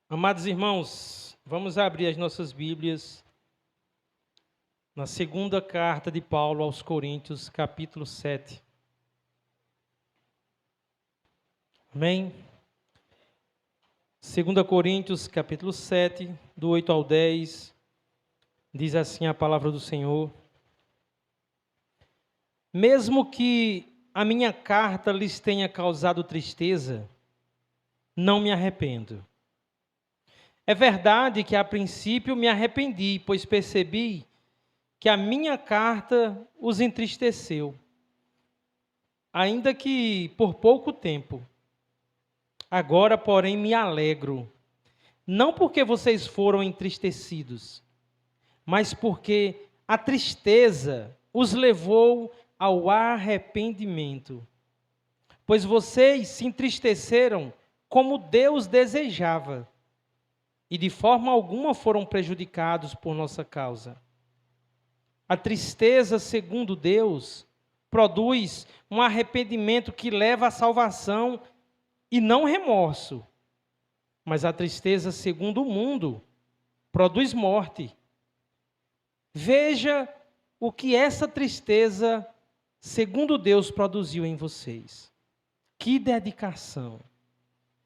Amados irmãos, vamos abrir as nossas Bíblias na segunda carta de Paulo aos Coríntios, capítulo 7. Amém? 2 Coríntios, capítulo 7, do 8 ao 10, diz assim a palavra do Senhor: Mesmo que a minha carta lhes tenha causado tristeza, não me arrependo. É verdade que a princípio me arrependi, pois percebi que a minha carta os entristeceu, ainda que por pouco tempo. Agora, porém, me alegro, não porque vocês foram entristecidos, mas porque a tristeza os levou ao arrependimento. Pois vocês se entristeceram como Deus desejava, e de forma alguma foram prejudicados por nossa causa. A tristeza, segundo Deus, produz um arrependimento que leva à salvação e não remorso. Mas a tristeza, segundo o mundo, produz morte. Veja o que essa tristeza, segundo Deus, produziu em vocês. Que dedicação,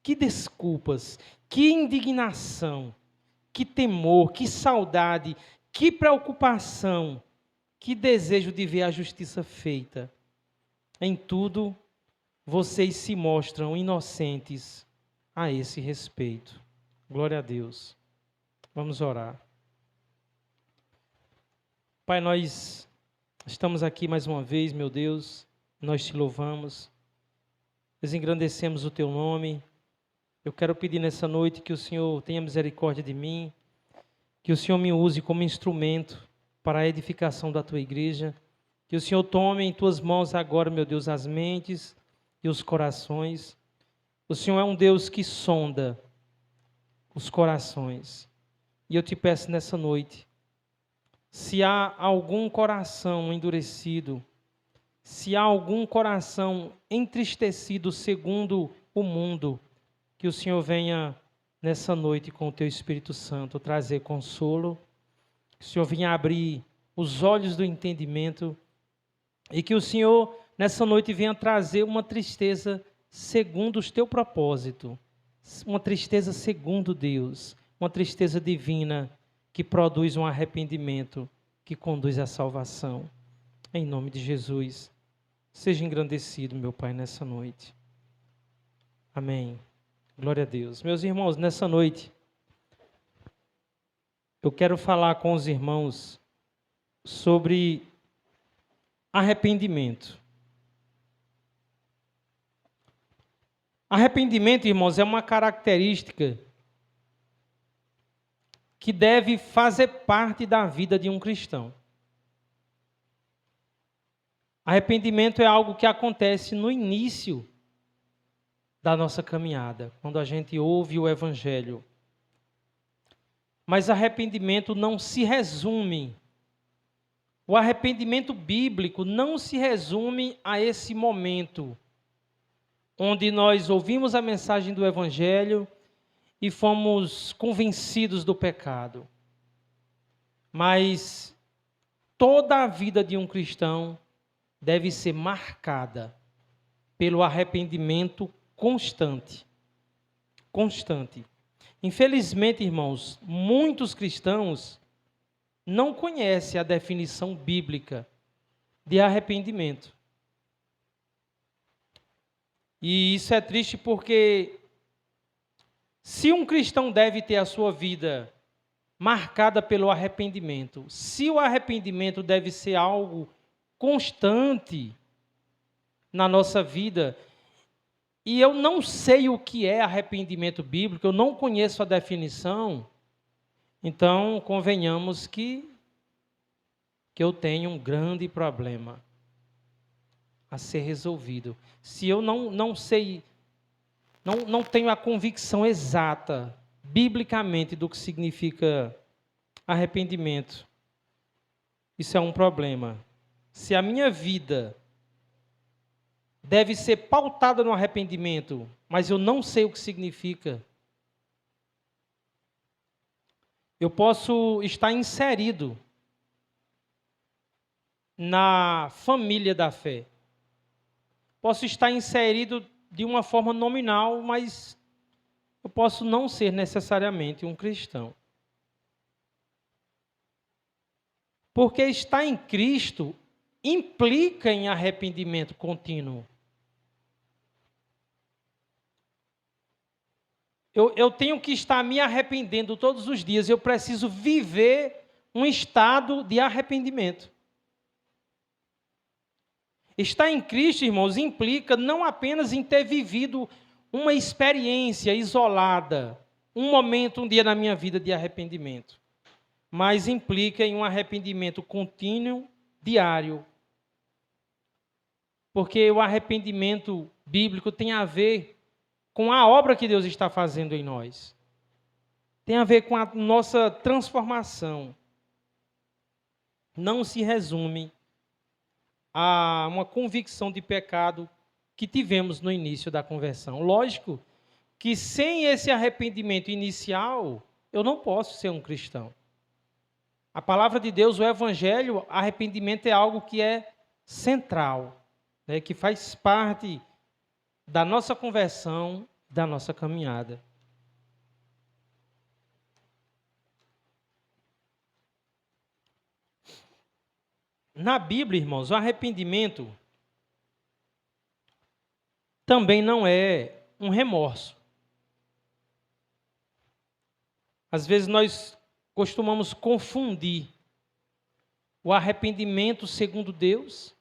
que desculpas, que indignação, que temor, que saudade, que preocupação, que desejo de ver a justiça feita. Em tudo, vocês se mostram inocentes a esse respeito. Glória a Deus. Vamos orar. Pai, nós estamos aqui mais uma vez, meu Deus, nós te louvamos, nós engrandecemos o teu nome. Eu quero pedir nessa noite que o Senhor tenha misericórdia de mim, que o Senhor me use como instrumento para a edificação da tua igreja, que o Senhor tome em tuas mãos agora, meu Deus, as mentes e os corações. O Senhor é um Deus que sonda os corações. E eu te peço nessa noite, se há algum coração endurecido, se há algum coração entristecido segundo o mundo, que o Senhor venha nessa noite com o teu Espírito Santo trazer consolo, que o Senhor venha abrir os olhos do entendimento e que o Senhor nessa noite venha trazer uma tristeza segundo o teu propósito, uma tristeza segundo Deus, uma tristeza divina que produz um arrependimento que conduz à salvação. Em nome de Jesus, seja engrandecido, meu Pai, nessa noite. Amém. Glória a Deus. Meus irmãos, nessa noite, eu quero falar com os irmãos sobre arrependimento. Arrependimento, irmãos, é uma característica que deve fazer parte da vida de um cristão. Arrependimento é algo que acontece no início da nossa caminhada, quando a gente ouve o Evangelho. Mas arrependimento não se resume. O arrependimento bíblico não se resume a esse momento onde nós ouvimos a mensagem do Evangelho e fomos convencidos do pecado. Mas toda a vida de um cristão deve ser marcada pelo arrependimento constante. Constante. Infelizmente, irmãos, muitos cristãos não conhecem a definição bíblica de arrependimento. E isso é triste porque se um cristão deve ter a sua vida marcada pelo arrependimento, se o arrependimento deve ser algo constante na nossa vida, e eu não sei o que é arrependimento bíblico, eu não conheço a definição, então convenhamos que eu tenho um grande problema a ser resolvido. Se eu não sei, não tenho a convicção exata, biblicamente, do que significa arrependimento, isso é um problema. Se a minha vida deve ser pautada no arrependimento, mas eu não sei o que significa, Eu posso estar inserido na família da fé. Posso estar inserido de uma forma nominal, mas eu posso não ser necessariamente um cristão. Porque estar em Cristo implica em arrependimento contínuo. Eu tenho que estar me arrependendo todos os dias. Eu preciso viver um estado de arrependimento. Estar em Cristo, irmãos, implica não apenas em ter vivido uma experiência isolada, um momento, um dia na minha vida de arrependimento, mas implica em um arrependimento contínuo, diário. Porque o arrependimento bíblico tem a ver com a obra que Deus está fazendo em nós. Tem a ver com a nossa transformação. Não se resume a uma convicção de pecado que tivemos no início da conversão. Lógico que sem esse arrependimento inicial, eu não posso ser um cristão. A palavra de Deus, o Evangelho, arrependimento é algo que é central, né, que faz parte da nossa conversão, da nossa caminhada. Na Bíblia, irmãos, o arrependimento também não é um remorso. Às vezes nós costumamos confundir o arrependimento segundo Deus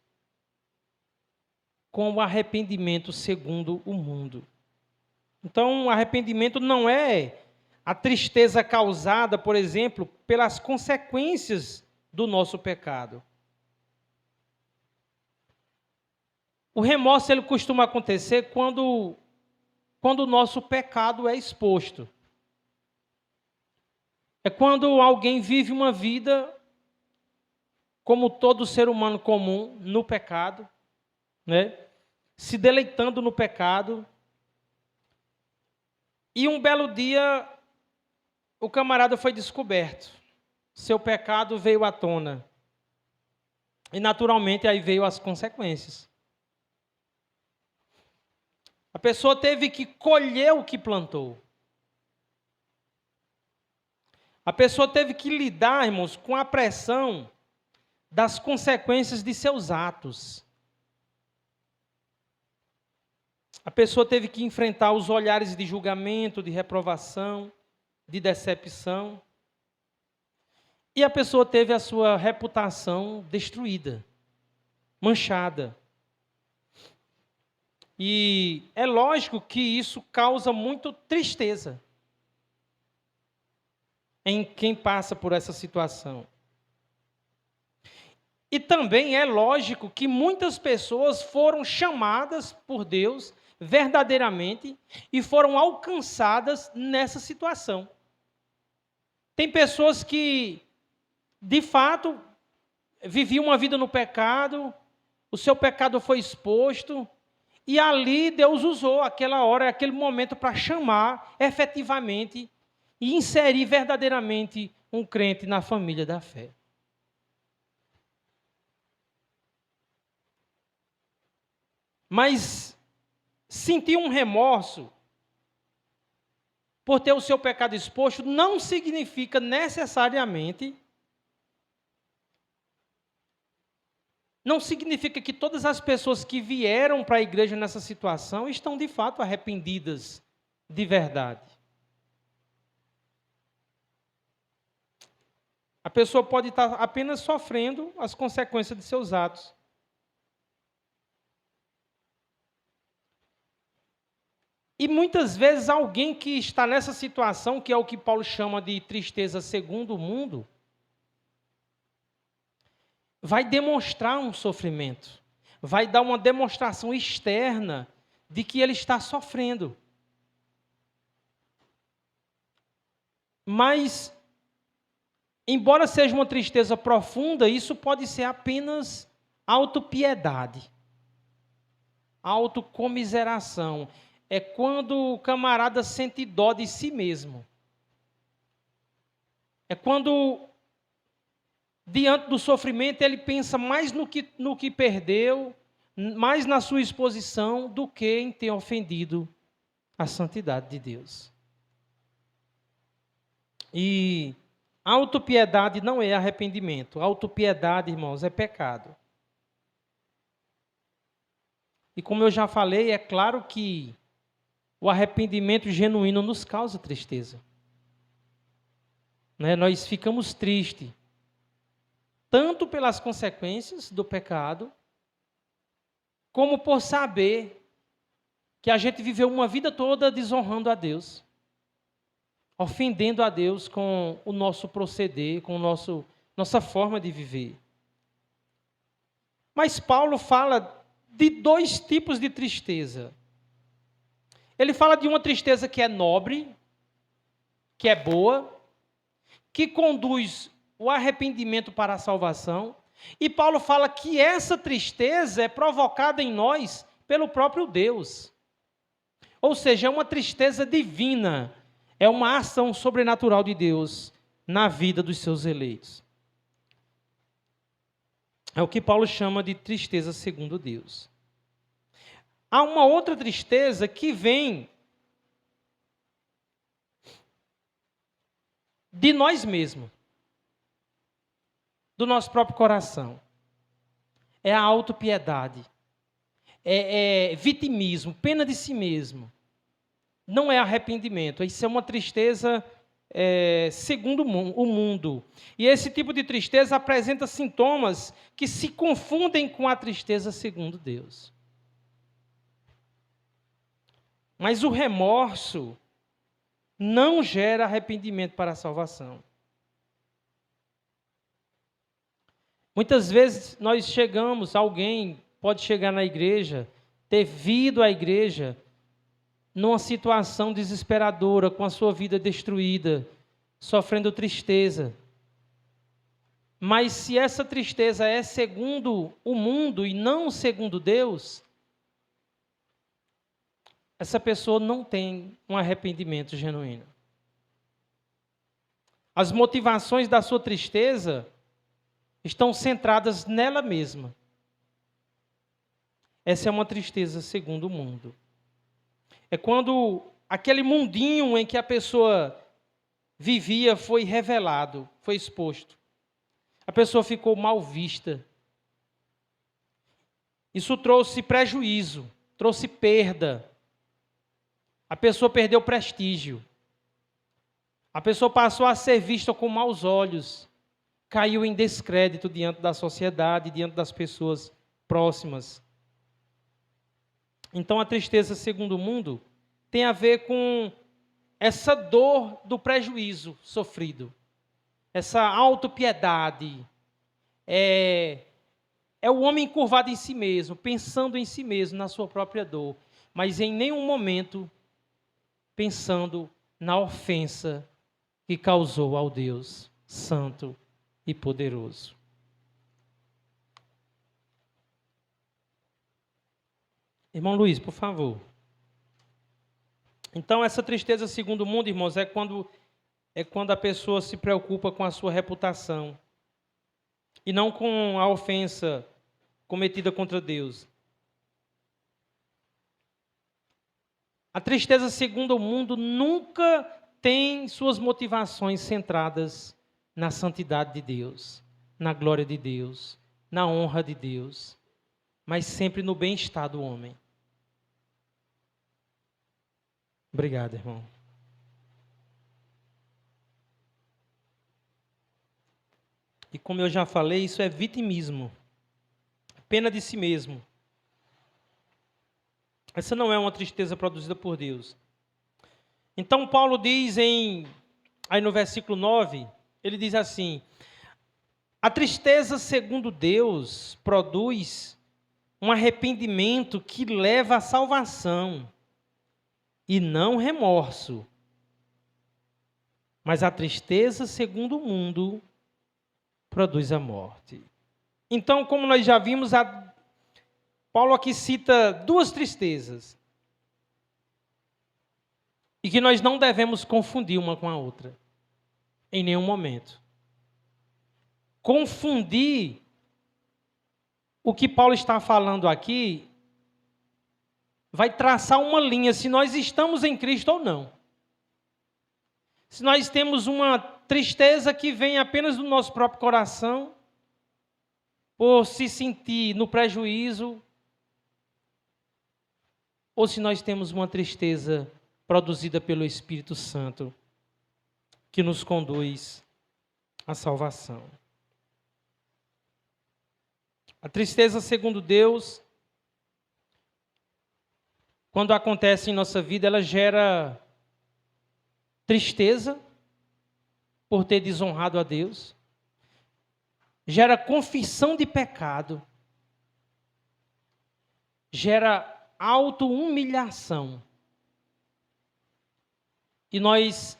com o arrependimento segundo o mundo. Então, o arrependimento não é a tristeza causada, por exemplo, pelas consequências do nosso pecado. O remorso ele costuma acontecer quando o nosso pecado é exposto. É quando alguém vive uma vida como todo ser humano comum, no pecado, né? Se deleitando no pecado. E um belo dia, o camarada foi descoberto. Seu pecado veio à tona. E naturalmente aí veio as consequências. A pessoa teve que colher o que plantou. A pessoa teve que lidar, irmãos, com a pressão das consequências de seus atos. A pessoa teve que enfrentar os olhares de julgamento, de reprovação, de decepção. E a pessoa teve a sua reputação destruída, manchada. E é lógico que isso causa muito tristeza em quem passa por essa situação. E também é lógico que muitas pessoas foram chamadas por Deus verdadeiramente e foram alcançadas nessa situação. Tem pessoas que, de fato, viviam uma vida no pecado, o seu pecado foi exposto, e ali Deus usou aquela hora, aquele momento para chamar efetivamente e inserir verdadeiramente um crente na família da fé. Mas sentir um remorso por ter o seu pecado exposto não significa necessariamente, não significa que todas as pessoas que vieram para a igreja nessa situação estão de fato arrependidas de verdade. A pessoa pode estar apenas sofrendo as consequências de seus atos. E muitas vezes alguém que está nessa situação, que é o que Paulo chama de tristeza segundo o mundo, vai demonstrar um sofrimento, vai dar uma demonstração externa de que ele está sofrendo. Mas, embora seja uma tristeza profunda, isso pode ser apenas autopiedade, autocomiseração. É quando o camarada sente dó de si mesmo. É quando, diante do sofrimento, ele pensa mais no que perdeu, mais na sua exposição, do que em ter ofendido a santidade de Deus. E autopiedade não é arrependimento. Autopiedade, irmãos, é pecado. E como eu já falei, é claro que o arrependimento genuíno nos causa tristeza. Né? Nós ficamos tristes, tanto pelas consequências do pecado, como por saber que a gente viveu uma vida toda desonrando a Deus, ofendendo a Deus com o nosso proceder, com nossa forma de viver. Mas Paulo fala de dois tipos de tristeza. Ele fala de uma tristeza que é nobre, que é boa, que conduz o arrependimento para a salvação. E Paulo fala que essa tristeza é provocada em nós pelo próprio Deus. Ou seja, é uma tristeza divina, é uma ação sobrenatural de Deus na vida dos seus eleitos. É o que Paulo chama de tristeza segundo Deus. Há uma outra tristeza que vem de nós mesmos, do nosso próprio coração. É a autopiedade, é vitimismo, pena de si mesmo. Não é arrependimento, isso é uma tristeza segundo o mundo. E esse tipo de tristeza apresenta sintomas que se confundem com a tristeza segundo Deus. Mas o remorso não gera arrependimento para a salvação. Muitas vezes nós chegamos, alguém pode chegar na igreja, ter vindo à igreja numa situação desesperadora, com a sua vida destruída, sofrendo tristeza. Mas se essa tristeza é segundo o mundo e não segundo Deus, essa pessoa não tem um arrependimento genuíno. As motivações da sua tristeza estão centradas nela mesma. Essa é uma tristeza segundo o mundo. É quando aquele mundinho em que a pessoa vivia foi revelado, foi exposto. A pessoa ficou mal vista. Isso trouxe prejuízo, trouxe perda. A pessoa perdeu prestígio. A pessoa passou a ser vista com maus olhos. Caiu em descrédito diante da sociedade, diante das pessoas próximas. Então, a tristeza segundo o mundo tem a ver com essa dor do prejuízo sofrido. Essa autopiedade. É o homem curvado em si mesmo, pensando em si mesmo, na sua própria dor. Mas em nenhum momento pensando na ofensa que causou ao Deus Santo e poderoso. Irmão Luiz, por favor. Então, essa tristeza segundo o mundo, irmãos, é quando a pessoa se preocupa com a sua reputação e não com a ofensa cometida contra Deus. A tristeza segundo o mundo nunca tem suas motivações centradas na santidade de Deus, na glória de Deus, na honra de Deus, mas sempre no bem-estar do homem. Obrigado, irmão. E como eu já falei, isso é vitimismo, pena de si mesmo. Essa não é uma tristeza produzida por Deus. Então, Paulo diz aí no versículo 9, ele diz assim: a tristeza segundo Deus produz um arrependimento que leva à salvação, e não remorso. Mas a tristeza segundo o mundo produz a morte. Então, como nós já vimos, Paulo aqui cita duas tristezas. E que nós não devemos confundir uma com a outra. Em nenhum momento. Confundir o que Paulo está falando aqui vai traçar uma linha se nós estamos em Cristo ou não. Se nós temos uma tristeza que vem apenas do nosso próprio coração, por se sentir no prejuízo, ou se nós temos uma tristeza produzida pelo Espírito Santo, que nos conduz à salvação. A tristeza, segundo Deus, quando acontece em nossa vida, ela gera tristeza por ter desonrado a Deus, gera confissão de pecado, gera auto-humilhação. E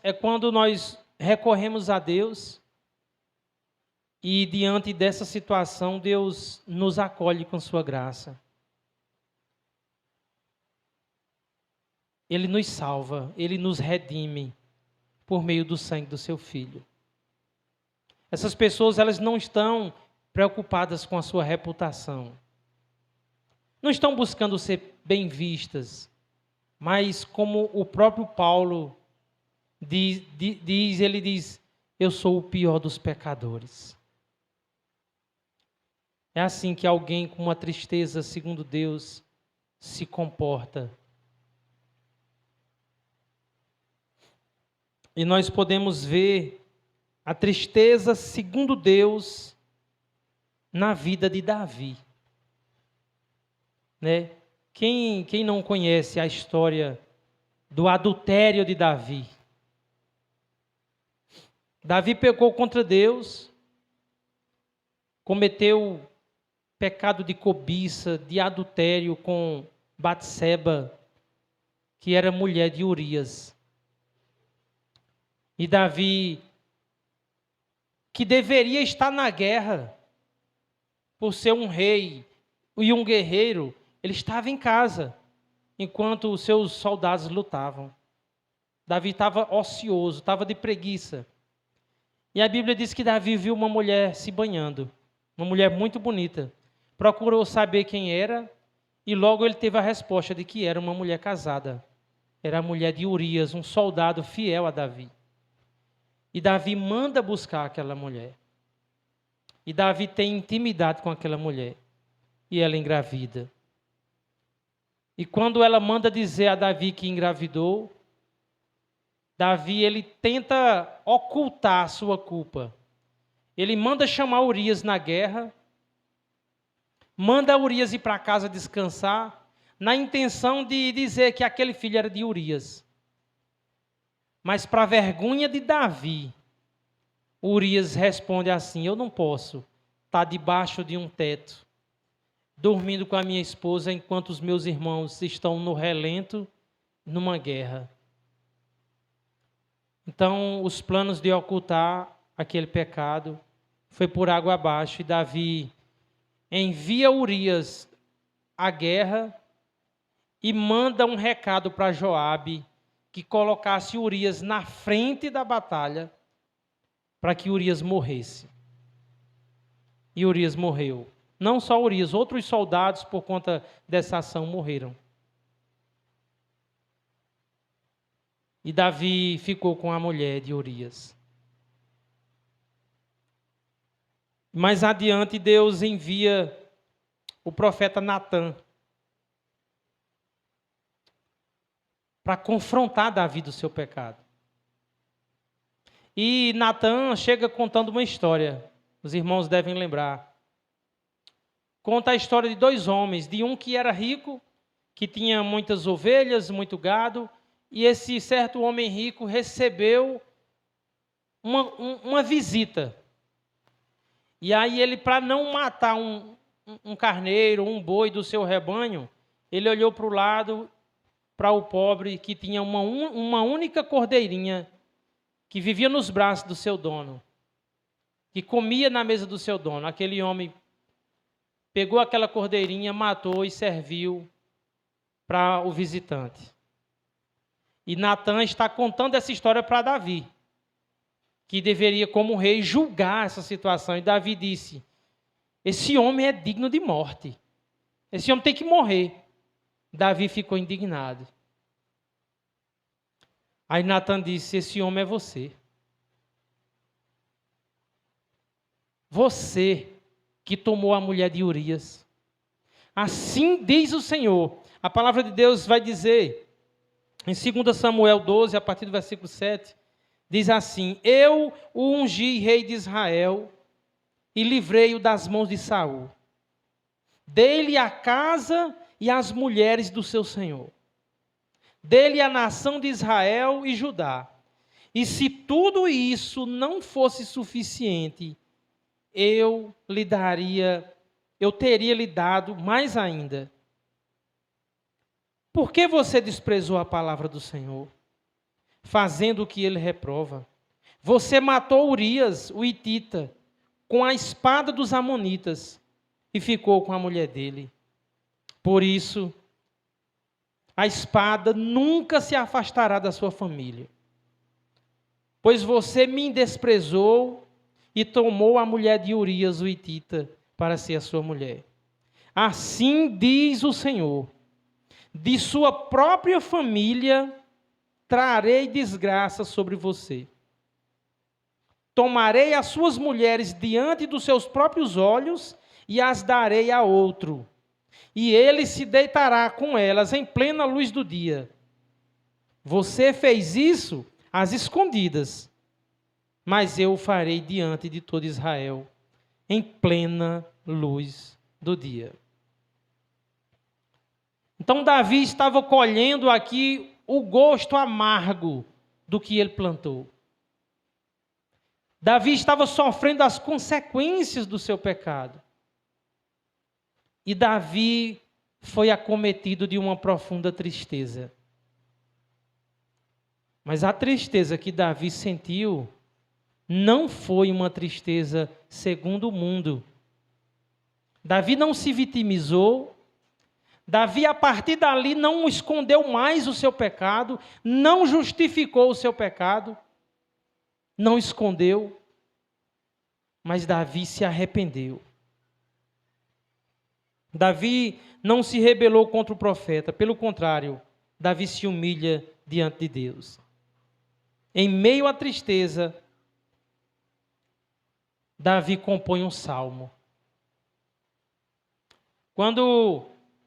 é quando nós recorremos a Deus e diante dessa situação Deus nos acolhe com sua graça. Ele nos salva, Ele nos redime por meio do sangue do seu Filho. Essas pessoas, elas não estão preocupadas com a sua reputação. Não estão buscando ser bem vistas, mas como o próprio Paulo ele diz, eu sou o pior dos pecadores. É assim que alguém com uma tristeza, segundo Deus, se comporta. E nós podemos ver a tristeza, segundo Deus, na vida de Davi. Né? Quem não conhece a história do adultério de Davi? Davi pecou contra Deus, cometeu pecado de cobiça, de adultério com Batseba, que era mulher de Urias. E Davi, que deveria estar na guerra, por ser um rei e um guerreiro, ele estava em casa, enquanto os seus soldados lutavam. Davi estava ocioso, estava de preguiça. E a Bíblia diz que Davi viu uma mulher se banhando, uma mulher muito bonita. Procurou saber quem era, e logo ele teve a resposta de que era uma mulher casada. Era a mulher de Urias, um soldado fiel a Davi. E Davi manda buscar aquela mulher. E Davi tem intimidade com aquela mulher. E ela engravida. E quando ela manda dizer a Davi que engravidou, Davi, ele tenta ocultar a sua culpa. Ele manda chamar Urias na guerra, manda Urias ir para casa descansar, na intenção de dizer que aquele filho era de Urias. Mas para a vergonha de Davi, Urias responde assim, eu não posso estar debaixo de um teto, dormindo com a minha esposa, enquanto os meus irmãos estão no relento, numa guerra. Então, os planos de ocultar aquele pecado foi por água abaixo, e Davi envia Urias à guerra e manda um recado para Joabe, que colocasse Urias na frente da batalha, para que Urias morresse. E Urias morreu. Não só Urias, outros soldados, por conta dessa ação, morreram. E Davi ficou com a mulher de Urias. Mais adiante, Deus envia o profeta Natã para confrontar Davi do seu pecado. E Natã chega contando uma história, os irmãos devem lembrar. Conta a história de dois homens, de um que era rico, que tinha muitas ovelhas, muito gado, e esse certo homem rico recebeu uma visita. E aí ele, para não matar um carneiro, um boi do seu rebanho, ele olhou para o lado, para o pobre, que tinha uma única cordeirinha, que vivia nos braços do seu dono, que comia na mesa do seu dono. Aquele homem pegou aquela cordeirinha, matou e serviu para o visitante. E Natã está contando essa história para Davi. que deveria, como rei, julgar essa situação. E Davi disse: esse homem é digno de morte. Esse homem tem que morrer. Davi ficou indignado. Aí Natan disse: esse homem é você. Você que tomou a mulher de Urias. Assim diz o Senhor. A palavra de Deus vai dizer, em 2 Samuel 12, a partir do versículo 7, diz assim: eu o ungi rei de Israel e livrei-o das mãos de Saul. Dei-lhe a casa e as mulheres do seu senhor. Dei-lhe a nação de Israel e Judá. E se tudo isso não fosse suficiente, eu teria lhe dado mais ainda. Por que você desprezou a palavra do Senhor, fazendo o que ele reprova? Você matou Urias, o hitita, com a espada dos amonitas, e ficou com a mulher dele. Por isso, a espada nunca se afastará da sua família. Pois você me desprezou e tomou a mulher de Urias, o hitita, para ser a sua mulher. Assim diz o Senhor: de sua própria família trarei desgraça sobre você. Tomarei as suas mulheres diante dos seus próprios olhos e as darei a outro. E ele se deitará com elas em plena luz do dia. Você fez isso às escondidas, mas eu o farei diante de todo Israel, em plena luz do dia. Então Davi estava colhendo aqui o gosto amargo do que ele plantou. Davi estava sofrendo as consequências do seu pecado. E Davi foi acometido de uma profunda tristeza. Mas a tristeza que Davi sentiu não foi uma tristeza segundo o mundo. Davi não se vitimizou. Davi, a partir dali, não escondeu mais o seu pecado, não justificou o seu pecado, não escondeu, mas Davi se arrependeu. Davi não se rebelou contra o profeta, pelo contrário, Davi se humilha diante de Deus. Em meio à tristeza, Davi compõe um salmo. Quando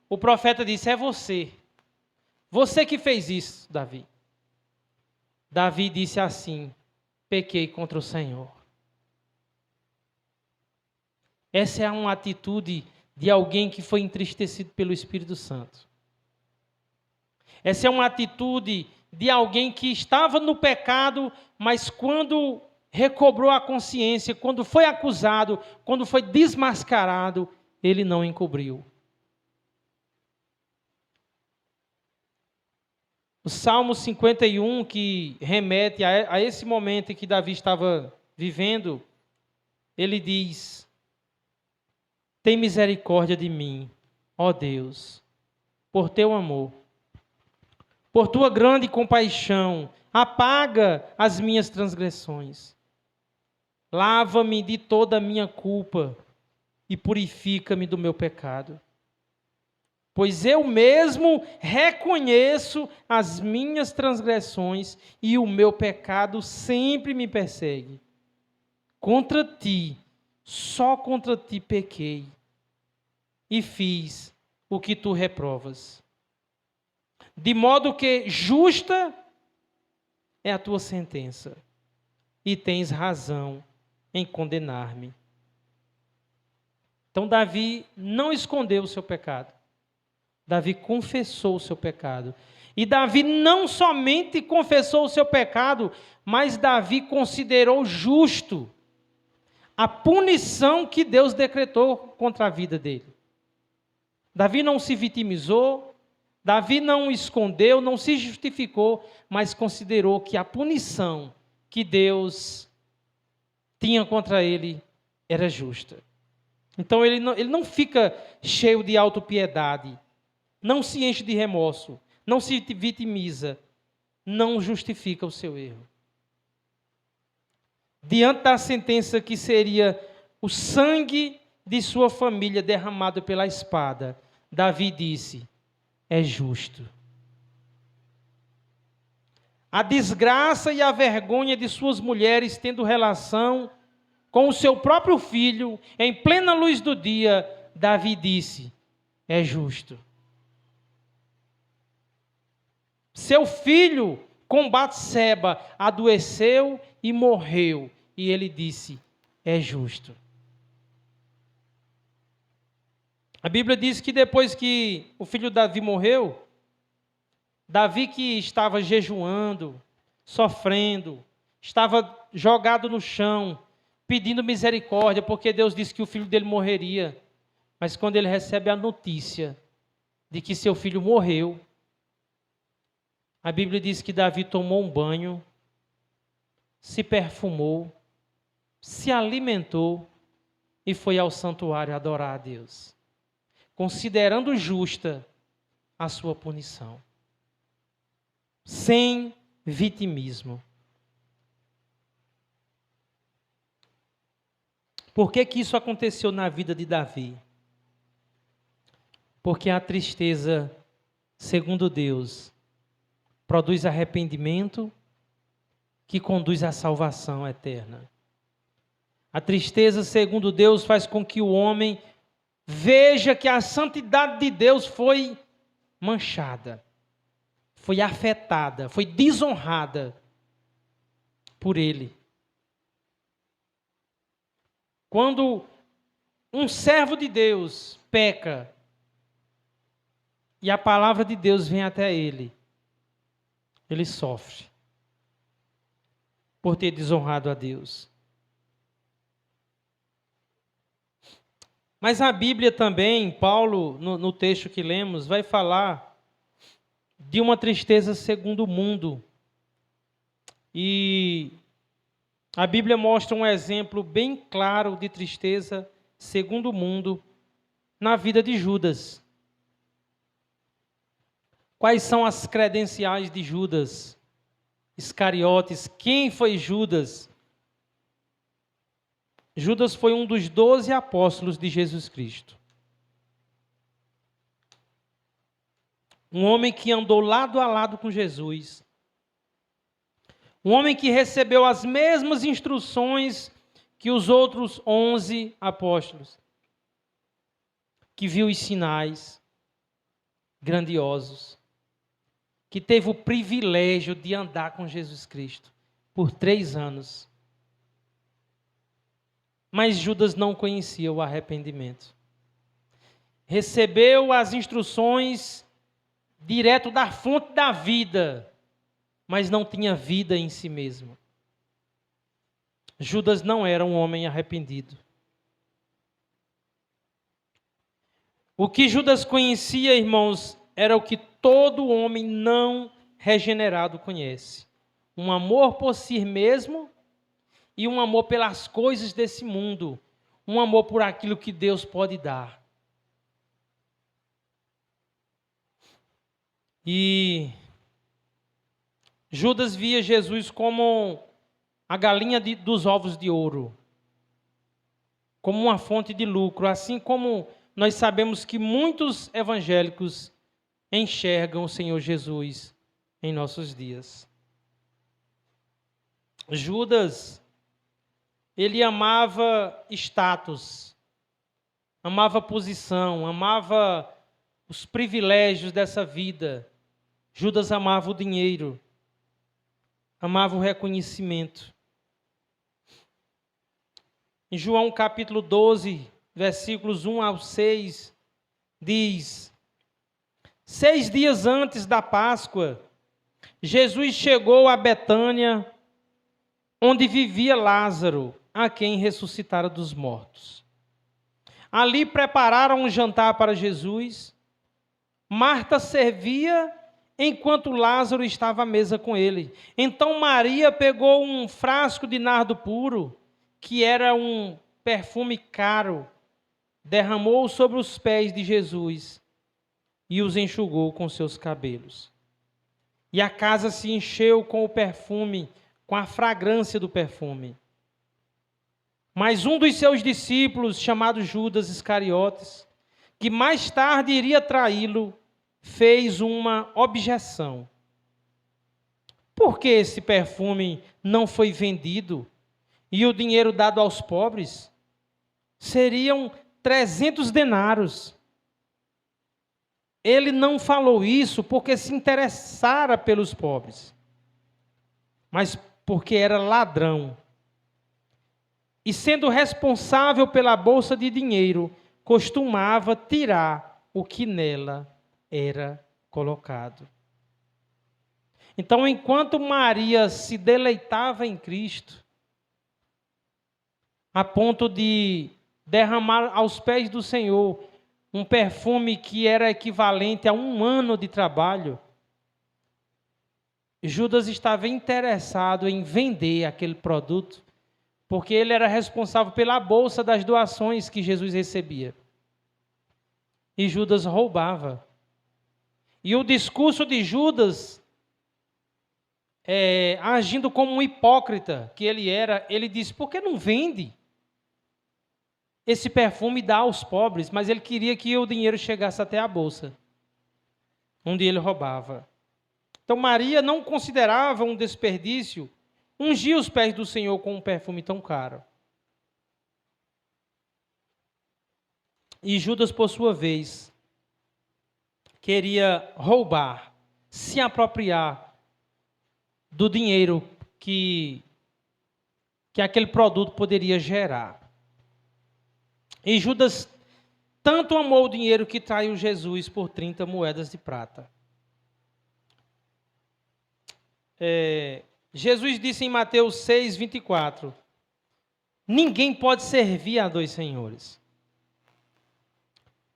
o profeta disse: é você que fez isso, Davi. Davi disse assim: pequei contra o Senhor. Essa é uma atitude de alguém que foi entristecido pelo Espírito Santo. Essa é uma atitude de alguém que estava no pecado, mas quando recobrou a consciência, quando foi acusado, quando foi desmascarado, ele não encobriu. O Salmo 51, que remete a esse momento em que Davi estava vivendo, ele diz: tem misericórdia de mim, ó Deus, por teu amor. Por tua grande compaixão, apaga as minhas transgressões. Lava-me de toda a minha culpa e purifica-me do meu pecado. Pois eu mesmo reconheço as minhas transgressões e o meu pecado sempre me persegue. Contra ti, só contra ti pequei e fiz o que tu reprovas. De modo que justa é a tua sentença, e tens razão em condenar-me. Então Davi não escondeu o seu pecado. Davi confessou o seu pecado. E Davi não somente confessou o seu pecado, mas Davi considerou justo a punição que Deus decretou contra a vida dele. Davi não se vitimizou, Davi não escondeu, não se justificou, mas considerou que a punição que Deus tinha contra ele era justa. Então ele não fica cheio de autopiedade, não se enche de remorso, não se vitimiza, não justifica o seu erro. diante da sentença que seria o sangue de sua família derramado pela espada, Davi disse: é justo. A desgraça e a vergonha de suas mulheres tendo relação com o seu próprio filho, em plena luz do dia, Davi disse: é justo. Seu filho com Batseba adoeceu e morreu, e ele disse: é justo. A Bíblia diz que depois que o filho Davi morreu, Davi, que estava jejuando, sofrendo, estava jogado no chão, pedindo misericórdia, porque Deus disse que o filho dele morreria. Mas quando ele recebe a notícia de que seu filho morreu, a Bíblia diz que Davi tomou um banho, se perfumou, se alimentou e foi ao santuário adorar a Deus, considerando justa a sua punição, sem vitimismo. Por que isso aconteceu na vida de Davi? Porque a tristeza, segundo Deus, produz arrependimento que conduz à salvação eterna. A tristeza, segundo Deus, faz com que o homem veja que a santidade de Deus foi manchada, foi afetada, foi desonrada por ele. Quando um servo de Deus peca e a palavra de Deus vem até ele, ele sofre por ter desonrado a Deus. Mas a Bíblia também, Paulo, no texto que lemos, vai falar de uma tristeza segundo o mundo. E a Bíblia mostra um exemplo bem claro de tristeza segundo o mundo na vida de Judas. Quais são as credenciais de Judas Iscariotes? Quem foi Judas? Judas foi um dos 12 apóstolos de Jesus Cristo. Um homem que andou lado a lado com Jesus. Um homem que recebeu as mesmas instruções que os outros 11 apóstolos. Que viu os sinais grandiosos. Que teve o privilégio de andar com Jesus Cristo por 3 anos. Mas Judas não conhecia o arrependimento. Recebeu as instruções direto da fonte da vida, mas não tinha vida em si mesmo. Judas não era um homem arrependido. O que Judas conhecia, irmãos, era o que todo homem não regenerado conhece: um amor por si mesmo e um amor pelas coisas desse mundo, um amor por aquilo que Deus pode dar. E Judas via Jesus como a galinha dos ovos de ouro, como uma fonte de lucro, assim como nós sabemos que muitos evangélicos enxergam o Senhor Jesus em nossos dias. Judas, ele amava status, amava posição, amava os privilégios dessa vida. Judas amava o dinheiro, amava o reconhecimento. Em João capítulo 12, versículos 1 ao 6, diz: 6 dias antes da Páscoa, Jesus chegou a Betânia, onde vivia Lázaro, a quem ressuscitara dos mortos. Ali prepararam um jantar para Jesus. Marta servia enquanto Lázaro estava à mesa com ele. Então Maria pegou um frasco de nardo puro, que era um perfume caro, derramou sobre os pés de Jesus e os enxugou com seus cabelos. E a casa se encheu com o perfume, com a fragrância do perfume. Mas um dos seus discípulos, chamado Judas Iscariotes, que mais tarde iria traí-lo, fez uma objeção. Por que esse perfume não foi vendido e o dinheiro dado aos pobres? Seriam 300 denários. Ele não falou isso porque se interessara pelos pobres, mas porque era ladrão. E sendo responsável pela bolsa de dinheiro, costumava tirar o que nela era colocado. Então, enquanto Maria se deleitava em Cristo, a ponto de derramar aos pés do Senhor um perfume que era equivalente a 1 ano de trabalho, Judas estava interessado em vender aquele produto, porque ele era responsável pela bolsa das doações que Jesus recebia. E Judas roubava. E o discurso de Judas, agindo como um hipócrita que ele era, ele disse: por que não vende esse perfume e dá aos pobres? Mas ele queria que o dinheiro chegasse até a bolsa, onde ele roubava. Então Maria não considerava um desperdício ungir os pés do Senhor com um perfume tão caro. E Judas, por sua vez, queria roubar, se apropriar do dinheiro que aquele produto poderia gerar. E Judas tanto amou o dinheiro que traiu Jesus por 30 moedas de prata. Jesus disse em Mateus 6, 24, ninguém pode servir a 2 senhores,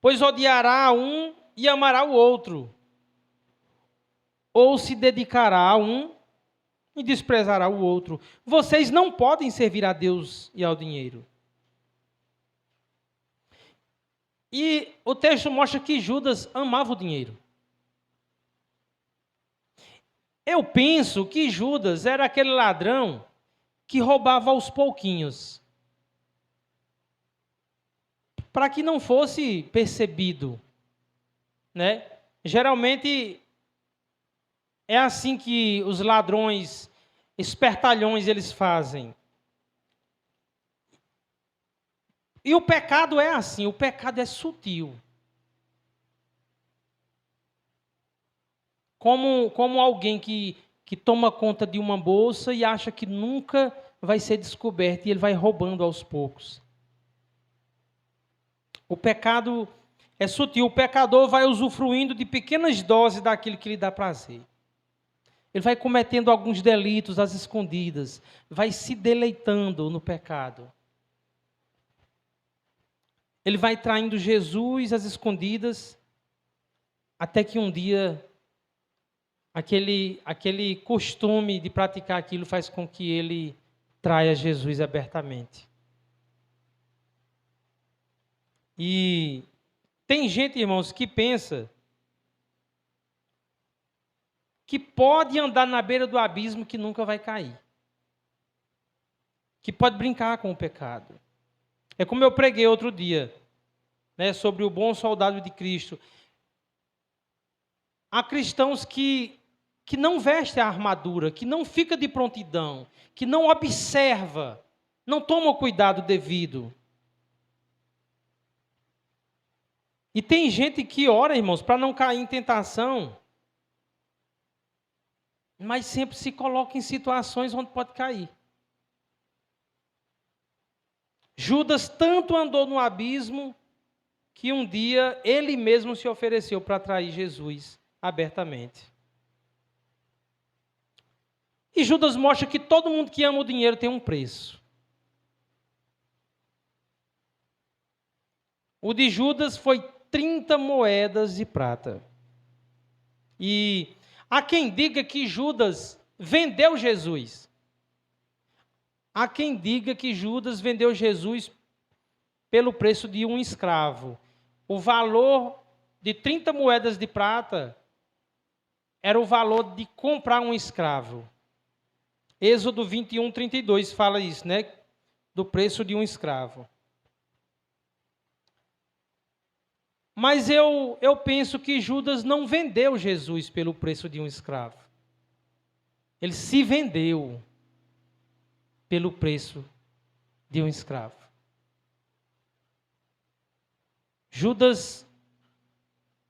pois odiará a um e amará o outro, ou se dedicará a um e desprezará o outro. Vocês não podem servir a Deus e ao dinheiro. E o texto mostra que Judas amava o dinheiro. Eu penso que Judas era aquele ladrão que roubava aos pouquinhos, para que não fosse percebido, né? Geralmente é assim que os ladrões, espertalhões, eles fazem. E o pecado é assim, o pecado é sutil. Como alguém que toma conta de uma bolsa e acha que nunca vai ser descoberto, e ele vai roubando aos poucos. O pecado é sutil, o pecador vai usufruindo de pequenas doses daquilo que lhe dá prazer. Ele vai cometendo alguns delitos às escondidas, vai se deleitando no pecado. Ele vai traindo Jesus às escondidas, até que um dia aquele costume de praticar aquilo faz com que ele traia Jesus abertamente. E tem gente, irmãos, que pensa que pode andar na beira do abismo que nunca vai cair. Que pode brincar com o pecado. É como eu preguei outro dia, né, sobre o bom soldado de Cristo. Há cristãos que não vestem a armadura, que não fica de prontidão, que não observa, não toma o cuidado devido. E tem gente que ora, irmãos, para não cair em tentação, mas sempre se coloca em situações onde pode cair. Judas tanto andou no abismo que um dia ele mesmo se ofereceu para trair Jesus abertamente. E Judas mostra que todo mundo que ama o dinheiro tem um preço. O de Judas foi 30 moedas de prata. E há quem diga que Judas vendeu Jesus. Há quem diga que Judas vendeu Jesus pelo preço de um escravo. O valor de 30 moedas de prata era o valor de comprar um escravo. Êxodo 21, 32 fala isso, né? do preço de um escravo. Mas eu penso que Judas não vendeu Jesus pelo preço de um escravo. Ele se vendeu pelo preço de um escravo. Judas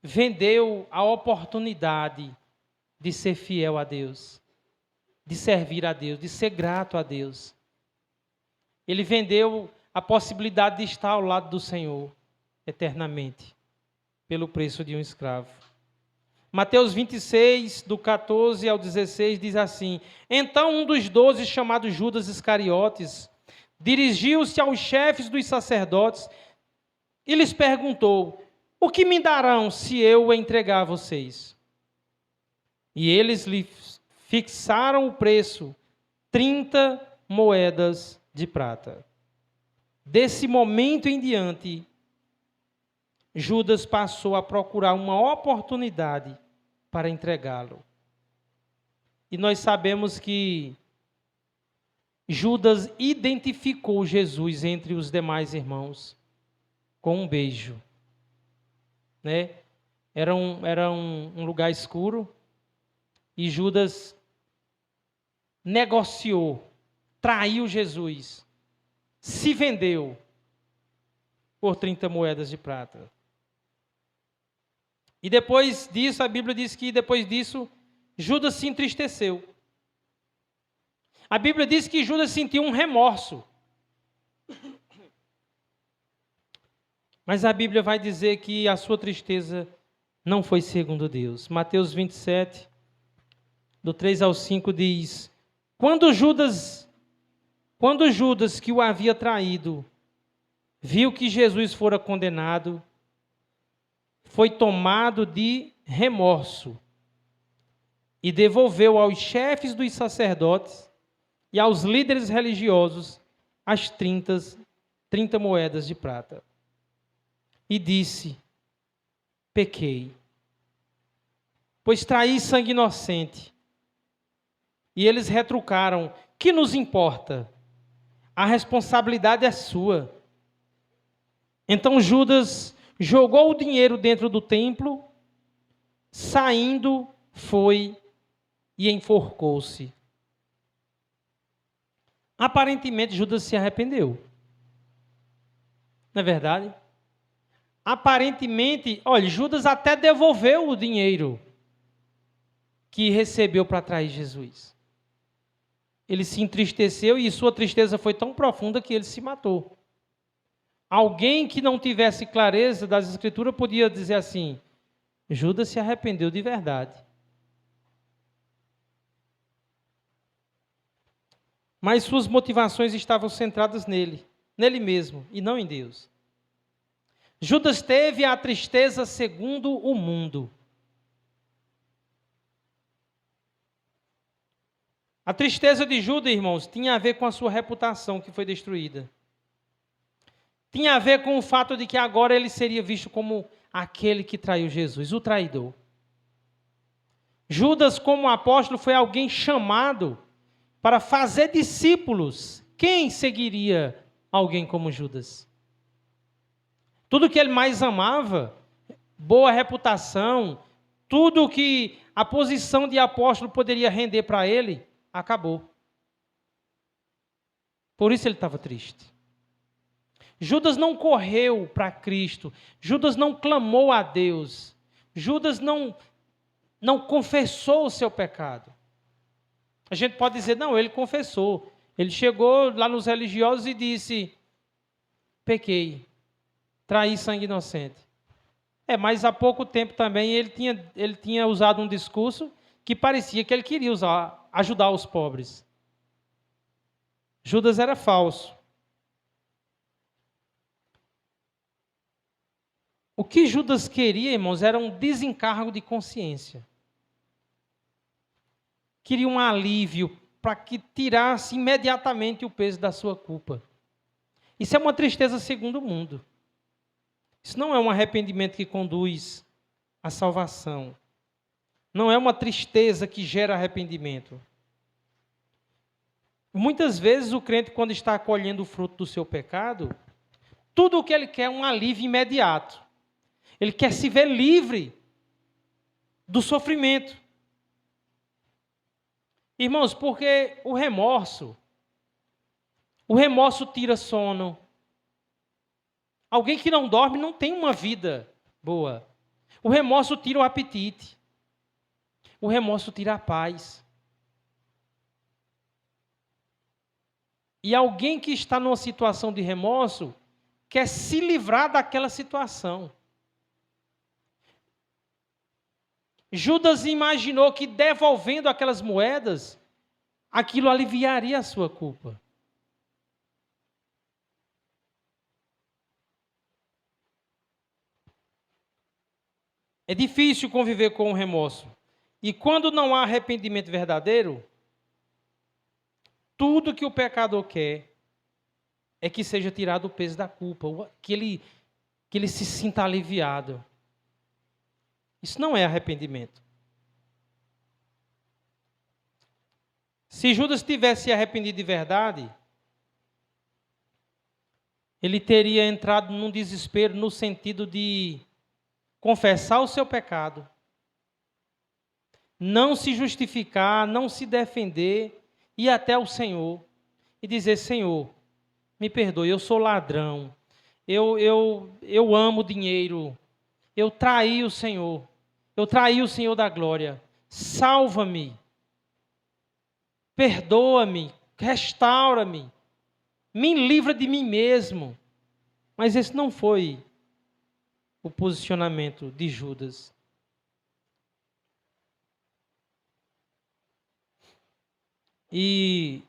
vendeu a oportunidade de ser fiel a Deus, de servir a Deus, de ser grato a Deus. Ele vendeu a possibilidade de estar ao lado do Senhor eternamente, pelo preço de um escravo. Mateus 26, do 14 ao 16, diz assim: Então um dos 12, chamado Judas Iscariotes, dirigiu-se aos chefes dos sacerdotes e lhes perguntou: O que me darão se eu o entregar a vocês? E eles lhe fixaram o preço, 30 moedas de prata. Desse momento em diante, Judas passou a procurar uma oportunidade para entregá-lo. E nós sabemos que Judas identificou Jesus entre os demais irmãos com um beijo. Né? Era um lugar escuro e Judas negociou, traiu Jesus, se vendeu por 30 moedas de prata. E depois disso, a Bíblia diz que depois disso, Judas se entristeceu. A Bíblia diz que Judas sentiu um remorso. Mas a Bíblia vai dizer que a sua tristeza não foi segundo Deus. Mateus 27, do 3 ao 5, diz: Quando Judas, que o havia traído, viu que Jesus fora condenado, foi tomado de remorso e devolveu aos chefes dos sacerdotes e aos líderes religiosos as 30 moedas de prata. E disse: Pequei, pois traí sangue inocente. E eles retrucaram: Que nos importa? A responsabilidade é sua. Então Judas jogou o dinheiro dentro do templo, saindo, foi e enforcou-se. Aparentemente, Judas se arrependeu. Não é verdade? Aparentemente, olha, Judas até devolveu o dinheiro que recebeu para trair Jesus. Ele se entristeceu e sua tristeza foi tão profunda que ele se matou. Alguém que não tivesse clareza das Escrituras podia dizer assim: Judas se arrependeu de verdade. Mas suas motivações estavam centradas nele mesmo, e não em Deus. Judas teve a tristeza segundo o mundo. A tristeza de Judas, irmãos, tinha a ver com a sua reputação que foi destruída. Tinha a ver com o fato de que agora ele seria visto como aquele que traiu Jesus, o traidor. Judas, como apóstolo, foi alguém chamado para fazer discípulos. Quem seguiria alguém como Judas? Tudo que ele mais amava, boa reputação, tudo que a posição de apóstolo poderia render para ele, acabou. Por isso ele estava triste. Judas não correu para Cristo. Judas não clamou a Deus. Judas não confessou o seu pecado. A gente pode dizer, não, ele confessou. Ele chegou lá nos religiosos e disse: pequei, traí sangue inocente. Mas há pouco tempo também ele tinha usado um discurso que parecia que ele queria ajudar os pobres. Judas era falso. O que Judas queria, irmãos, era um desencargo de consciência. Queria um alívio para que tirasse imediatamente o peso da sua culpa. Isso é uma tristeza segundo o mundo. Isso não é um arrependimento que conduz à salvação. Não é uma tristeza que gera arrependimento. Muitas vezes o crente, quando está colhendo o fruto do seu pecado, tudo o que ele quer é um alívio imediato. Ele quer se ver livre do sofrimento. Irmãos, porque o remorso tira sono. Alguém que não dorme não tem uma vida boa. O remorso tira o apetite. O remorso tira a paz. E alguém que está numa situação de remorso quer se livrar daquela situação. Judas imaginou que devolvendo aquelas moedas, aquilo aliviaria a sua culpa. É difícil conviver com o remorso. E quando não há arrependimento verdadeiro, tudo que o pecador quer é que seja tirado o peso da culpa, que ele se sinta aliviado. Isso não é arrependimento. Se Judas tivesse arrependido de verdade, ele teria entrado num desespero no sentido de confessar o seu pecado, não se justificar, não se defender, ir até o Senhor e dizer: Senhor, me perdoe, eu sou ladrão, eu amo dinheiro, eu traí o Senhor, eu traí o Senhor da glória, salva-me, perdoa-me, restaura-me, me livra de mim mesmo. Mas esse não foi o posicionamento de Judas. E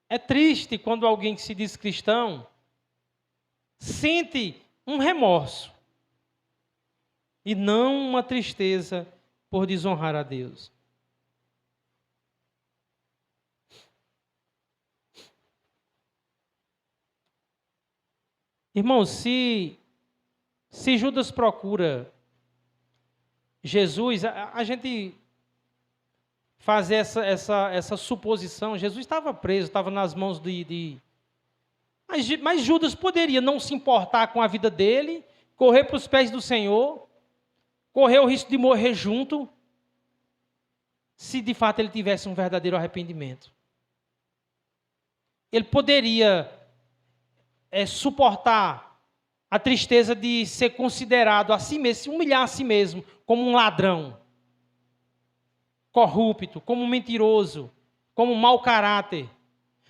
é triste quando alguém que se diz cristão sente um remorso e não uma tristeza por desonrar a Deus. Irmãos, se Judas procura Jesus, a gente fazer essa suposição, Jesus estava preso, estava nas mãos Mas Judas poderia não se importar com a vida dele, correr para os pés do Senhor, correr o risco de morrer junto, se de fato ele tivesse um verdadeiro arrependimento. Ele poderia suportar a tristeza de ser considerado a si mesmo, se humilhar a si mesmo como um ladrão, corrupto, como um mentiroso, como um mau caráter.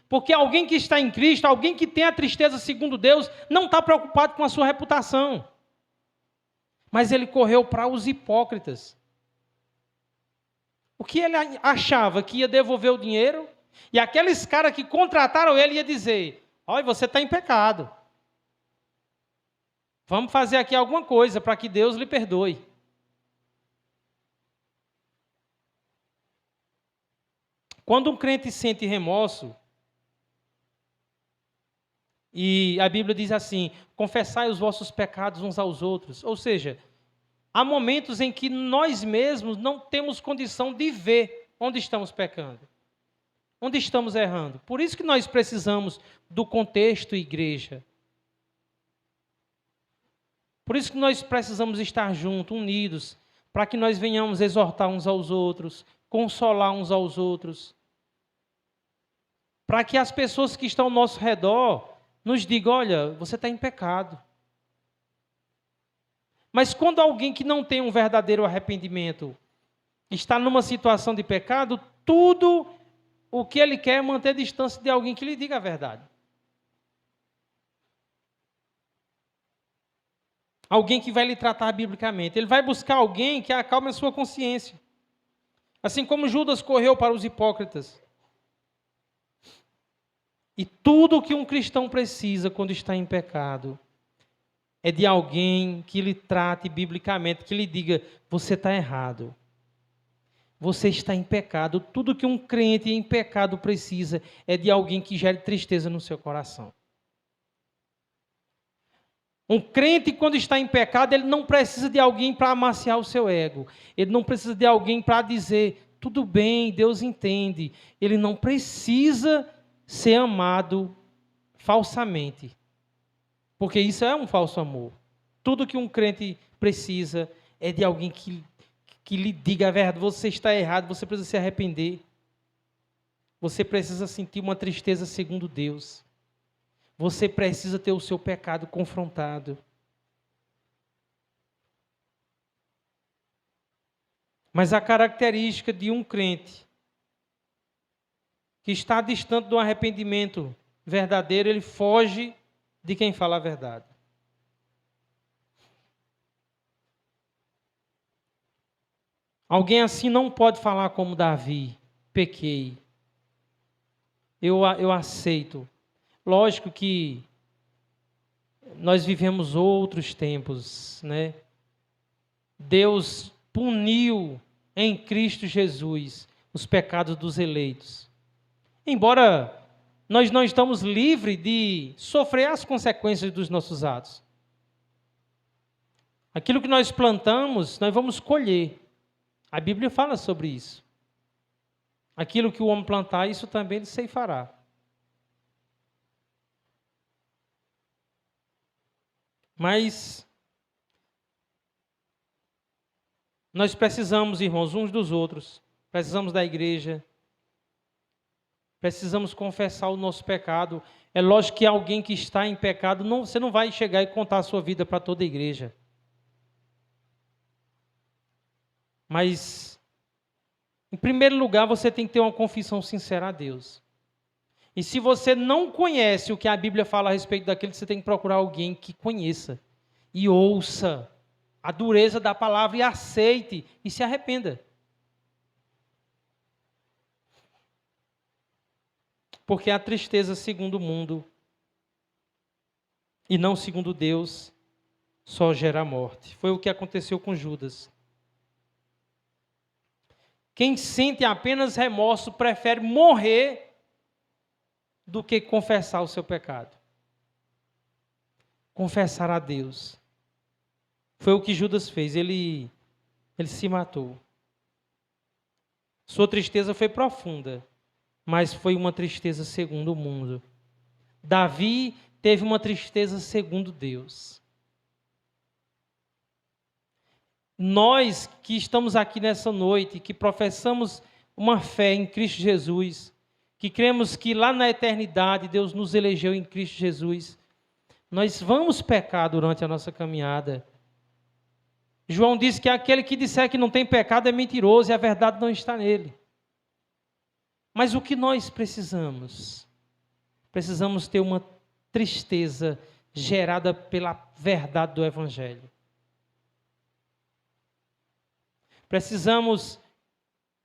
Porque alguém que está em Cristo, alguém que tem a tristeza segundo Deus, não está preocupado com a sua reputação. Mas ele correu para os hipócritas. O que ele achava? Que ia devolver o dinheiro? E aqueles caras que contrataram ele ia dizer: olha, você está em pecado. Vamos fazer aqui alguma coisa para que Deus lhe perdoe. Quando um crente sente remorso, e a Bíblia diz assim: confessai os vossos pecados uns aos outros. Ou seja, há momentos em que nós mesmos não temos condição de ver onde estamos pecando, onde estamos errando. Por isso que nós precisamos do contexto igreja. Por isso que nós precisamos estar juntos, unidos, para que nós venhamos exortar uns aos outros, consolar uns aos outros. Para que as pessoas que estão ao nosso redor nos digam: olha, você está em pecado. Mas quando alguém que não tem um verdadeiro arrependimento está numa situação de pecado, tudo o que ele quer é manter distância de alguém que lhe diga a verdade. Alguém que vai lhe tratar biblicamente. Ele vai buscar alguém que acalme a sua consciência. Assim como Judas correu para os hipócritas. E tudo o que um cristão precisa quando está em pecado é de alguém que lhe trate biblicamente, que lhe diga: você está errado. Você está em pecado. Tudo que um crente em pecado precisa é de alguém que gere tristeza no seu coração. Um crente, quando está em pecado, ele não precisa de alguém para amaciar o seu ego. Ele não precisa de alguém para dizer: tudo bem, Deus entende. Ele não precisa ser amado falsamente. Porque isso é um falso amor. Tudo que um crente precisa é de alguém que lhe diga a verdade. Você está errado, você precisa se arrepender. Você precisa sentir uma tristeza segundo Deus. Você precisa ter o seu pecado confrontado. Mas a característica de um crente que está distante do arrependimento verdadeiro, ele foge de quem fala a verdade. Alguém assim não pode falar como Davi: pequei. Eu aceito. Lógico que nós vivemos outros tempos, né? Deus puniu em Cristo Jesus os pecados dos eleitos. Embora nós não estamos livres de sofrer as consequências dos nossos atos. Aquilo que nós plantamos, nós vamos colher. A Bíblia fala sobre isso. Aquilo que o homem plantar, isso também ele ceifará. Mas nós precisamos, irmãos, uns dos outros. Precisamos da igreja. Precisamos confessar o nosso pecado. É lógico que alguém que está em pecado, você não vai chegar e contar a sua vida para toda a igreja. Mas, em primeiro lugar, você tem que ter uma confissão sincera a Deus. E se você não conhece o que a Bíblia fala a respeito daquilo, você tem que procurar alguém que conheça e ouça a dureza da palavra e aceite e se arrependa. Porque a tristeza segundo o mundo e não segundo Deus só gera morte. Foi o que aconteceu com Judas. Quem sente apenas remorso prefere morrer do que confessar o seu pecado. Confessar a Deus. Foi o que Judas fez, ele se matou. Sua tristeza foi profunda, mas foi uma tristeza segundo o mundo. Davi teve uma tristeza segundo Deus. Nós que estamos aqui nessa noite, que professamos uma fé em Cristo Jesus, que cremos que lá na eternidade Deus nos elegeu em Cristo Jesus, nós vamos pecar durante a nossa caminhada. João disse que aquele que disser que não tem pecado é mentiroso e a verdade não está nele. Mas o que nós precisamos? Precisamos ter uma tristeza gerada pela verdade do Evangelho. Precisamos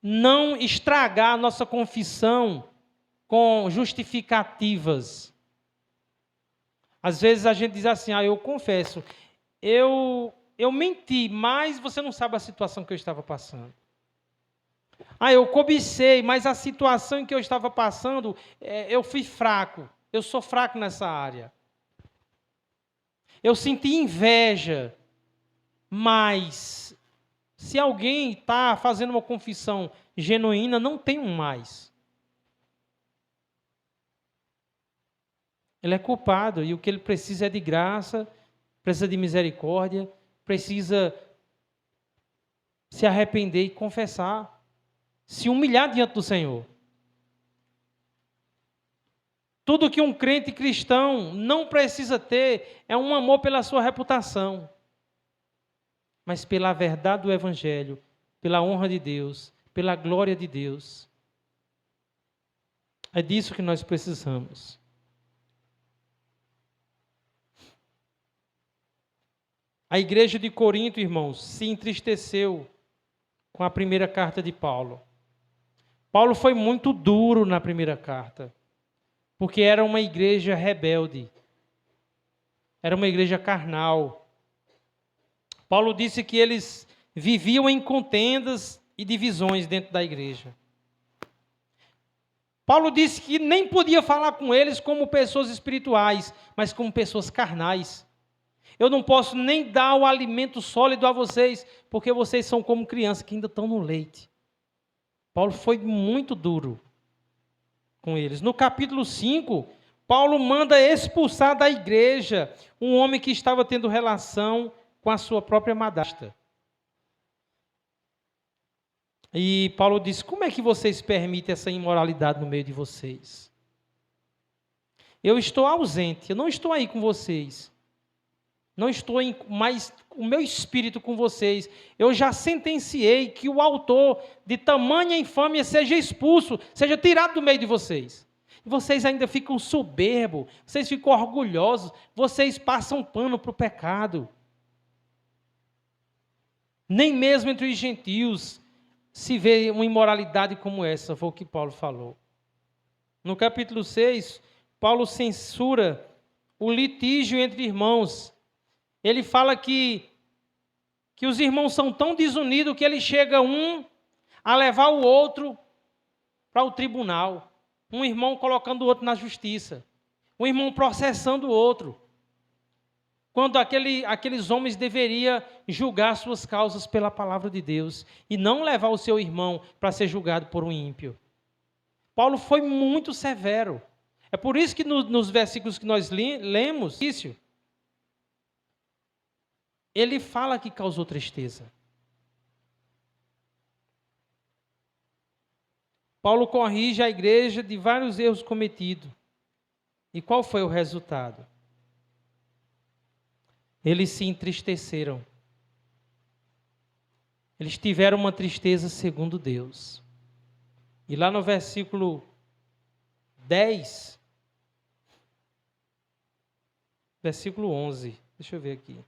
não estragar a nossa confissão com justificativas. Às vezes a gente diz assim: eu confesso, eu menti, mas você não sabe a situação que eu estava passando. Eu cobicei, mas a situação em que eu estava passando, eu fui fraco. Eu sou fraco nessa área. Eu senti inveja, mas se alguém está fazendo uma confissão genuína, não tem um mais. Ele é culpado e o que ele precisa é de graça, precisa de misericórdia, precisa se arrepender e confessar, se humilhar diante do Senhor. Tudo que um crente cristão não precisa ter é um amor pela sua reputação, mas pela verdade do Evangelho, pela honra de Deus, pela glória de Deus. É disso que nós precisamos. A igreja de Corinto, irmãos, se entristeceu com a primeira carta de Paulo. Paulo foi muito duro na primeira carta, porque era uma igreja rebelde, era uma igreja carnal. Paulo disse que eles viviam em contendas e divisões dentro da igreja. Paulo disse que nem podia falar com eles como pessoas espirituais, mas como pessoas carnais. Eu não posso nem dar o alimento sólido a vocês, porque vocês são como crianças que ainda estão no leite. Paulo foi muito duro com eles. No capítulo 5, Paulo manda expulsar da igreja um homem que estava tendo relação com a sua própria madrasta. E Paulo diz: como é que vocês permitem essa imoralidade no meio de vocês? Eu estou ausente, eu não estou aí com vocês. Não estou mais o meu espírito com vocês. Eu já sentenciei que o autor de tamanha infâmia seja expulso, seja tirado do meio de vocês. E vocês ainda ficam soberbos, vocês ficam orgulhosos, vocês passam pano para o pecado. Nem mesmo entre os gentios se vê uma imoralidade como essa, foi o que Paulo falou. No capítulo 6, Paulo censura o litígio entre irmãos. Ele fala que os irmãos são tão desunidos que ele chega a levar o outro para o tribunal. Um irmão colocando o outro na justiça. Um irmão processando o outro. Quando aqueles homens deveriam julgar suas causas pela palavra de Deus e não levar o seu irmão para ser julgado por um ímpio. Paulo foi muito severo. É por isso que nos versículos que nós lemos, ele fala que causou tristeza. Paulo corrige a igreja de vários erros cometidos. E qual foi o resultado? Eles se entristeceram. Eles tiveram uma tristeza segundo Deus. E lá no versículo 10, versículo 11, deixa eu ver aqui.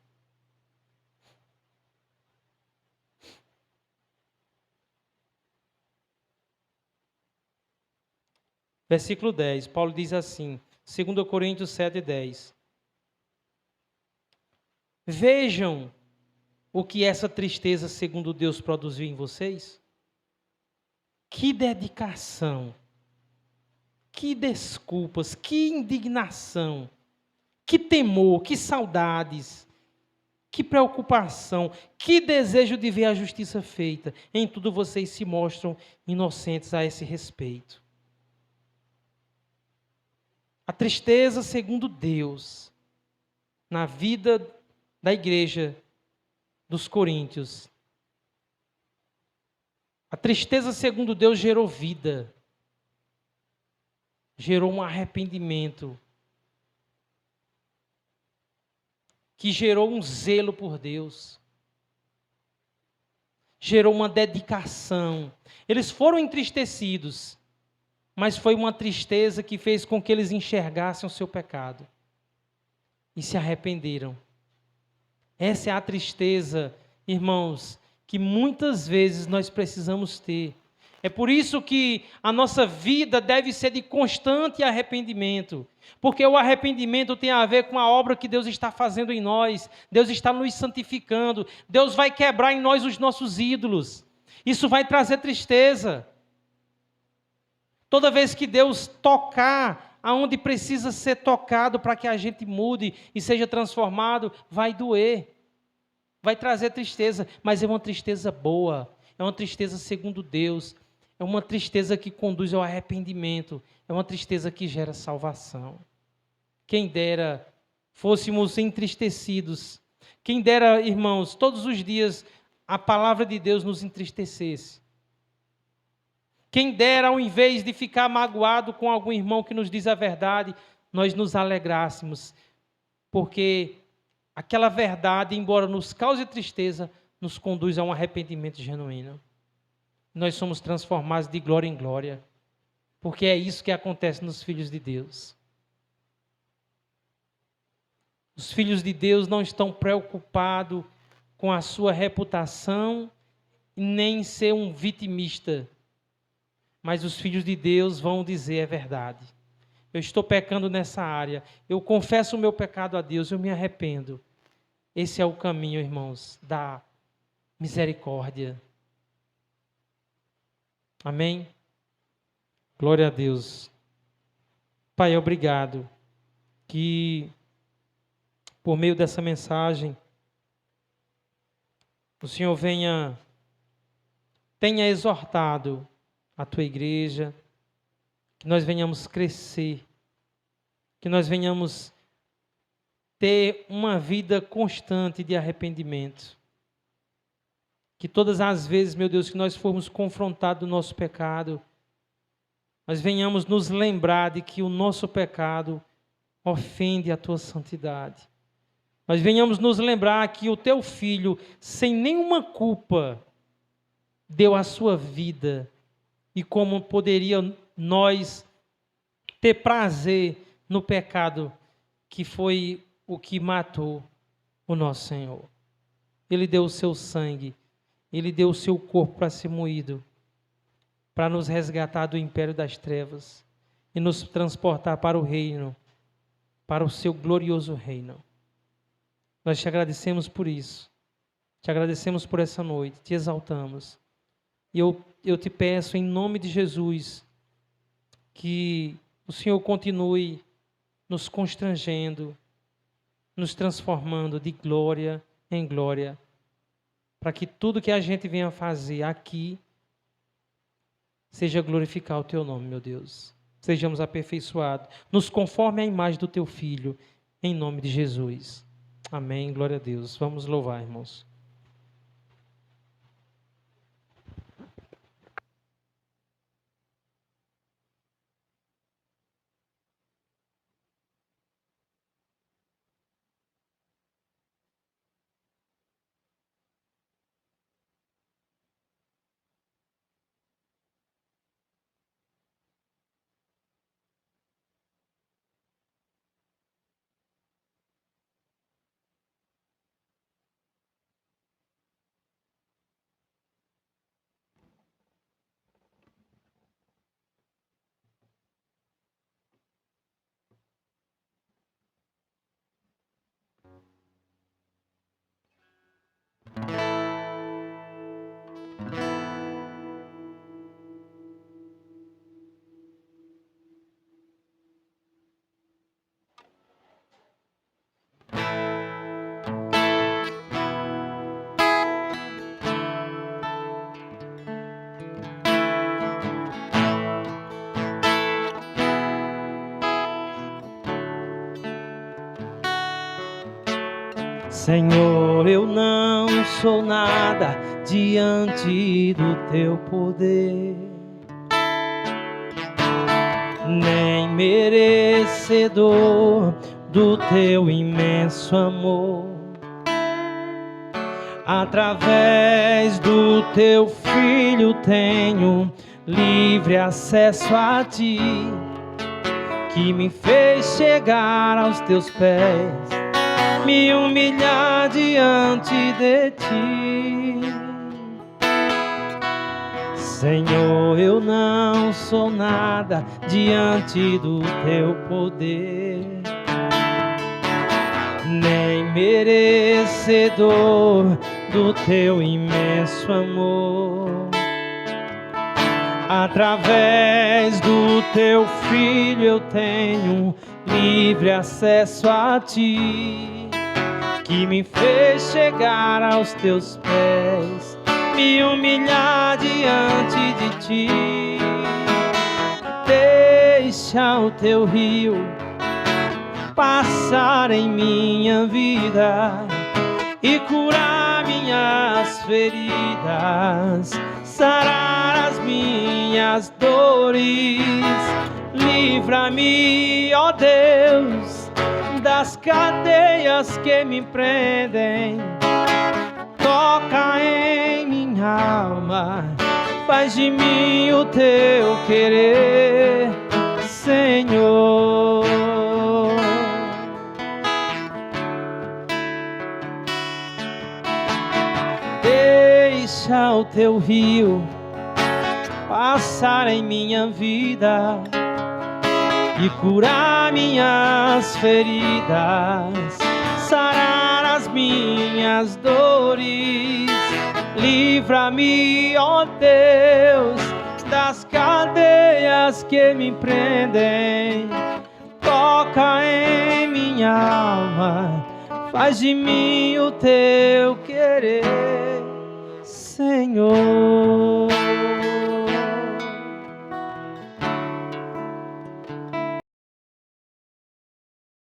Versículo 10, Paulo diz assim, 2 Coríntios 7:10. Vejam o que essa tristeza, segundo Deus, produziu em vocês. Que dedicação, que desculpas, que indignação, que temor, que saudades, que preocupação, que desejo de ver a justiça feita. Em tudo vocês se mostram inocentes a esse respeito. A tristeza, segundo Deus, na vida da igreja dos Coríntios. A tristeza, segundo Deus, gerou vida. Gerou um arrependimento. Que gerou um zelo por Deus. Gerou uma dedicação. Eles foram entristecidos, mas foi uma tristeza que fez com que eles enxergassem o seu pecado e se arrependeram. Essa é a tristeza, irmãos, que muitas vezes nós precisamos ter. É por isso que a nossa vida deve ser de constante arrependimento, porque o arrependimento tem a ver com a obra que Deus está fazendo em nós. Deus está nos santificando, Deus vai quebrar em nós os nossos ídolos. Isso vai trazer tristeza. Toda vez que Deus tocar aonde precisa ser tocado para que a gente mude e seja transformado, vai doer. Vai trazer tristeza, mas é uma tristeza boa. É uma tristeza segundo Deus. É uma tristeza que conduz ao arrependimento. É uma tristeza que gera salvação. Quem dera fôssemos entristecidos. Quem dera, irmãos, todos os dias a palavra de Deus nos entristecesse. Quem dera, ao invés de ficar magoado com algum irmão que nos diz a verdade, nós nos alegrássemos, porque aquela verdade, embora nos cause tristeza, nos conduz a um arrependimento genuíno. Nós somos transformados de glória em glória, porque é isso que acontece nos filhos de Deus. Os filhos de Deus não estão preocupados com a sua reputação, nem em ser um vitimista. Mas os filhos de Deus vão dizer a verdade. Eu estou pecando nessa área. Eu confesso o meu pecado a Deus. Eu me arrependo. Esse é o caminho, irmãos, da misericórdia. Amém? Glória a Deus. Pai, obrigado que, por meio dessa mensagem, o Senhor tenha exortado a tua igreja, que nós venhamos crescer, que nós venhamos ter uma vida constante de arrependimento. Que todas as vezes, meu Deus, que nós formos confrontados do nosso pecado, nós venhamos nos lembrar de que o nosso pecado ofende a tua santidade. Nós venhamos nos lembrar que o teu filho, sem nenhuma culpa, deu a sua vida. E como poderia nós ter prazer no pecado que foi o que matou o nosso Senhor. Ele deu o seu sangue, Ele deu o seu corpo para ser moído, para nos resgatar do império das trevas e nos transportar para o reino, para o seu glorioso reino. Nós te agradecemos por isso, te agradecemos por essa noite, te exaltamos. E eu te peço em nome de Jesus que o Senhor continue nos constrangendo, nos transformando de glória em glória, para que tudo que a gente venha fazer aqui seja glorificar o teu nome, meu Deus. Sejamos aperfeiçoados, nos conforme a imagem do teu Filho, em nome de Jesus. Amém, glória a Deus. Vamos louvar, irmãos. Senhor, eu não sou nada diante do teu poder, nem merecedor do teu imenso amor. Através do teu Filho tenho livre acesso a ti, que me fez chegar aos teus pés, me humilhar diante de ti. Senhor, eu não sou nada diante do teu poder, nem merecedor do teu imenso amor. Através do teu Filho eu tenho livre acesso a ti, que me fez chegar aos teus pés, me humilhar diante de ti. Deixa o teu rio passar em minha vida e curar minhas feridas, sarar as minhas dores. Livra-me, ó Deus, das cadeias que me prendem. Toca em minha alma, faz de mim o teu querer, Senhor. Deixa o teu rio passar em minha vida e curar minhas feridas, sarar as minhas dores. Livra-me, ó Deus, das cadeias que me prendem. Toca em minha alma, faz de mim o teu querer, Senhor.